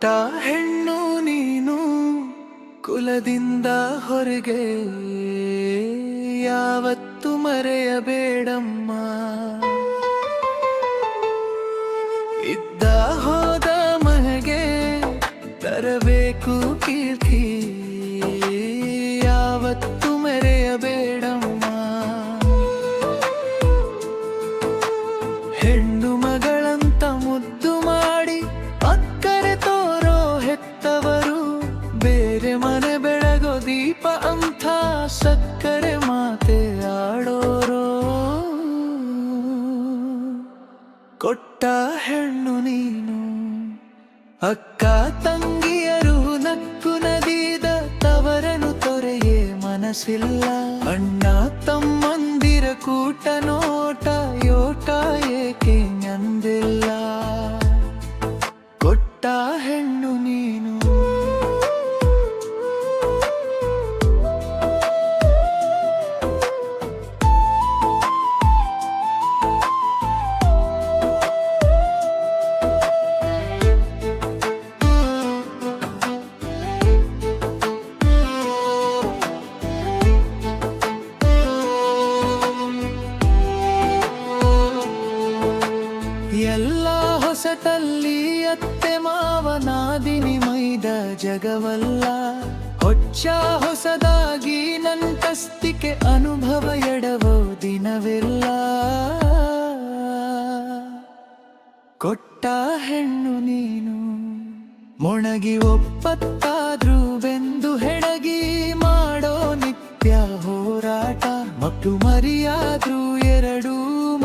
ಕೊಟ್ಟ ಹೆಣ್ಣು ನೀನು ಕುಲದಿಂದ ಹೊರಗೆ ಯಾವತ್ತು ಮರೆಯಬೇಡಮ್ಮ. ಇದ್ದ ಹೋದ ಮನೆಗೆ ತರಬೇಕು ಕೀರ್ತಿ ಯಾವತ್ತು ಮರೆಯಬೇಡಮ್ಮ. ಹೆಣ್ಣು ಮಗಳಂತ ಮುದ್ದು ಮಾಡಿ ಅಕ್ಕರೆ ತೋರೋ ಹೆತ್ತವರು, ಬೇರೆ ಮನೆ ಬೆಳಗೋ ದೀಪ ಅಂಥ ಸಕ್ಕರೆ ಮಾತೆ ಆಡೋರೋ. ಕೊಟ್ಟ ಹೆಣ್ಣು ನೀನು ಅಕ್ಕ ತಂಗಿಯರು ನಕ್ಕು ನದಿದ ತವರನು ತೊರೆಯೇ ಮನಸ್ಸಿಲ್ಲ. ಅಣ್ಣ ತಮ್ಮಂದಿರ ಕೂಟ ನೋಟ ಯೋಟ ಏಕೆ ಎಂದಿಲ್ಲ. ಕೊಟ್ಟ ಹೆಣ್ಣು ನೀನು ಎಲ್ಲ ಹೊಸತಲ್ಲಿ ಅತ್ತೆ ಮಾವನಾದಿನಿ ಮೈದ ಜಗವಲ್ಲ. ಹೊಚ್ಚ ಹೊಸದಾಗಿ ನಂತಸ್ತಿಕೆ ಅನುಭವ ಎಡವೋ ದಿನವಿಲ್ಲ. ಕೊಟ್ಟ ಹೆಣ್ಣು ನೀನು ಮೊಣಗಿ ಒಪ್ಪತ್ತಾದ್ರೂ ಬೆಂದು ಹೆಣಗಿ ಮಾಡೋ ನಿತ್ಯ ಹೋರಾಟ. ಮಕ್ಕಳು ಮರಿಯಾದ್ರೂ ಎರಡೂ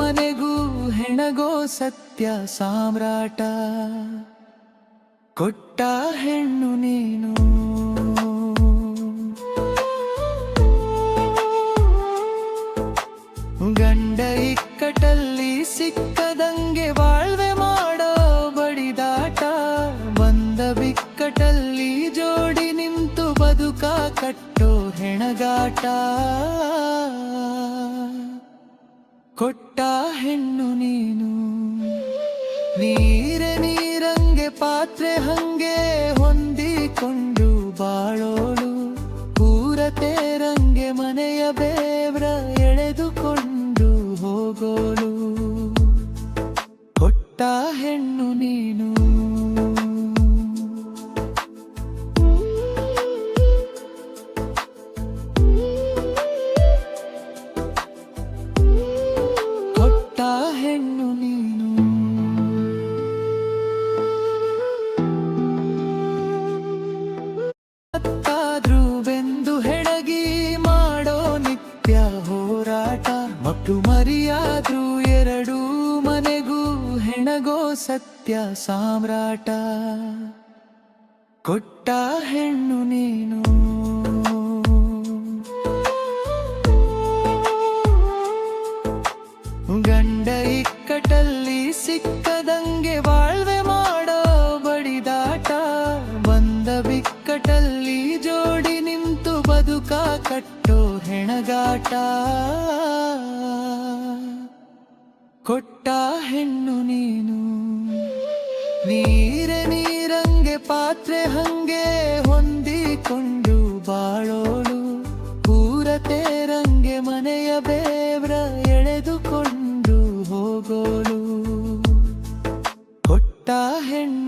ಮನೆಗೂ ಹೆಣಗೋ ಸತ್ಯ ಸಾಮ್ರಾಟ. ಕೊಟ್ಟ ಹೆಣ್ಣು ನೀನು ಗಂಡ ಇಕ್ಕಟ್ಟಲ್ಲಿ ಸಿಕ್ಕದಂಗೆ ಬಾಳ್ವೆ ಮಾಡೋ ಬಡಿದಾಟ. ಬಂದ ಬಿಕ್ಕಟ್ಟಲ್ಲಿ ಜೋಡಿ ನಿಂತು ಬದುಕ ಕಟ್ಟೋ ಹೆಣಗಾಟ. ಕೊಟ್ಟ ಹೆಣ್ಣು ನೀನು ನೀರೆ ನೀರಂಗೆ ಪಾತ್ರೆ ಹಂಗೆ ಹೊಂದಿಕೊಂಡು ಬಾಳೋಳು. ಪೂರತೆರಂಗೆ ಮನೆಯ ಬೇವ್ರ ಎಳೆದುಕೊಂಡು ಹೋಗೋಳು. ಕೊಟ್ಟ ಹೆಣ್ಣು ನೀನು ಹೆಣ್ಣು ನೀನು ಅತ್ತಾದ್ರೂ ಬೆಂದು ಹೆಣಗಿ ಮಾಡೋ ನಿತ್ಯ ಹೋರಾಟ. ಮಕ್ಕಳು ಮರಿಯಾದ್ರೂ ಎರಡೂ ಮನೆಗೂ ಹೆಣಗೋ ಸತ್ಯ ಸಾಮ್ರಾಟ. ಕೊಟ್ಟ ಹೆಣ್ಣು ನೀನು ಗಂಡ ಇಕ್ಕಟ್ಟಲ್ಲಿ ಸಿಕ್ಕದಂಗೆ ಬಾಳ್ವೆ ಮಾಡೋ ಬಡಿದಾಟ. ಬಂದ ಬಿಕ್ಕಟ್ಟಲ್ಲಿ ಜೋಡಿ ನಿಂತು ಬದುಕ ಕಟ್ಟೋ ಹೆಣಗಾಟ. ಕೊಟ್ಟ ಹೆಣ್ಣು ನೀನು ನೀರೆ ನೀರಂಗೆ ಪಾತ್ರೆ ಹಂಗೆ ಹೊಂದಿಕೊಂಡು ಬಾಳೋಳು. ಪೂರತೆರಂಗೆ ಮನೆಯ ಬೇವ್ರ ಎಳೆದುಕೊಂಡು ಹೋಗೋಳು. ಕೊಟ್ಟ ಹೆಣ್ಣು